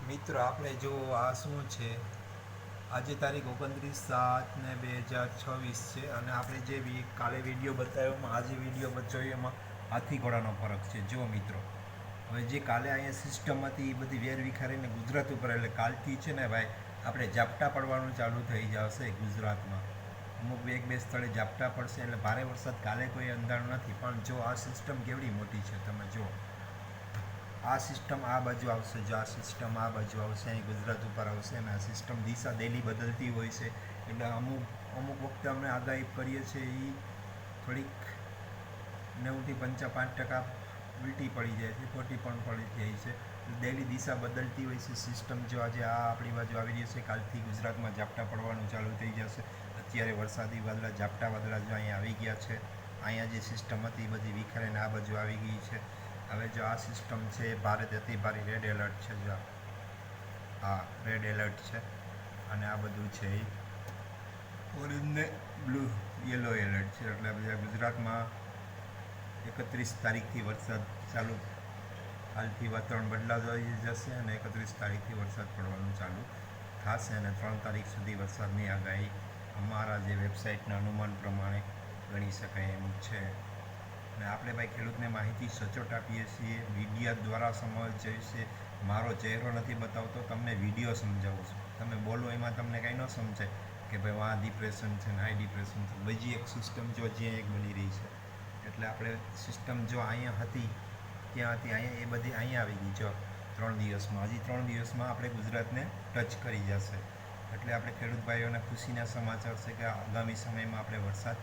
મિત્રો આપણે જો આ શું છે, આજે તારીખ 29/7/2026 છે અને આપણે જે કાલે વિડીયો બતાવ્યો એમાં આજે વિડીયો બતાવ્યો એમાં હાથી ઘોડાનો ફરક છે. જો મિત્રો, હવે જે કાલે અહીંયા સિસ્ટમ હતી એ બધી વેર વિખારીને ગુજરાત ઉપર, એટલે કાલથી છે ને ભાઈ આપણે ઝાપટા પડવાનું ચાલુ થઈ જશે ગુજરાતમાં. અમુક એક બે સ્થળે ઝાપટા પડશે, એટલે ભારે વરસાદ કાલે કોઈ અંધારું નથી. પણ જો આ સિસ્ટમ કેવડી મોટી છે તમે જુઓ, આ સિસ્ટમ આ બાજુ આવશે, જો આ સિસ્ટમ આ બાજુ આવશે, અહીં ગુજરાત ઉપર આવશે અને આ સિસ્ટમ દિશા ડેલી બદલતી હોય છે. એટલે અમુક વખતે અમે આગાહી કરીએ છીએ એ થોડીક 90-5% ઉલટી પડી જાય છે, ખોટી પણ પડી જાય છે. ડેલી દિશા બદલતી હોય છે સિસ્ટમ. જો આજે આ આપણી બાજુ આવી રહી છે, કાલથી ગુજરાતમાં ઝાપટા પડવાનું ચાલુ થઈ જશે. અત્યારે વરસાદી વાદળા, ઝાપટા વાદળા જો અહીંયા આવી ગયા છે. અહીંયા જે સિસ્ટમ હતી એ બધી વિખરાઈને આ બાજુ આવી ગઈ છે. હવે જો આ સિસ્ટમ છે, ભારે અતિ ભારે રેડ એલર્ટ છે. જો હા, રેડ એલર્ટ છે અને આ બધું છે એ ઓરેન્જ ને બ્લુ યલો એલર્ટ છે. એટલે બધા ગુજરાતમાં 31 તારીખથી વરસાદ ચાલુ, કાલથી વાતાવરણ બદલાઈ જશે અને 31 તારીખથી વરસાદ પડવાનું ચાલુ થશે અને 3 તારીખ સુધી વરસાદની આગાહી અમારા જે વેબસાઇટના અનુમાન પ્રમાણે ગણી શકાય એમ છે. અને આપણે ભાઈ ખેડૂતને માહિતી સચોટ આપીએ છીએ, વિડીયો દ્વારા સમજાવીએ છીએ. મારો ચહેરો નથી બતાવતો, તમને વિડીયો સમજાવું છું. તમે બોલો એમાં તમને કાંઈ ન સમજાય કે ભાઈ આ ડિપ્રેશન છે ને આ ડિપ્રેશન છે. બીજી એક સિસ્ટમ જો જ્યાં એક બની રહી છે, એટલે આપણે સિસ્ટમ જો અહીંયા હતી ત્યાં હતી, અહીંયા એ બધી અહીંયા આવી ગઈ. જો 3 દિવસમાં, હજી 3 દિવસમાં આપણે ગુજરાતને ટચ કરી જશે. એટલે આપણે ખેડૂત ભાઈઓને ખુશીના સમાચાર છે કે આગામી સમયમાં આપણે વરસાદ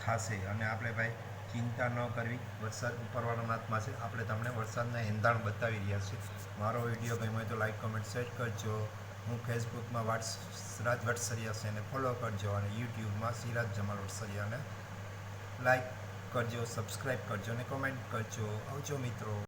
થશે. અને આપણે ભાઈ ચિંતા ન કરવી, વરસાદ ઉપરવાળાના હાથમાં છે. આપણે તમને વરસાદના એંધાણ બતાવી રહ્યા છીએ. મારો વિડીયો ગમ્યો હોય તો લાઈક, કમેન્ટ, શેર કરજો. હું ફેસબુકમાં સિરાજ વટસરિયા છે એને ફોલો કરજો અને યુટ્યુબમાં સિરાજ જમાલ વટસરિયાને લાઈક કરજો, સબસ્ક્રાઈબ કરજો અને કોમેન્ટ કરજો. આવજો મિત્રો.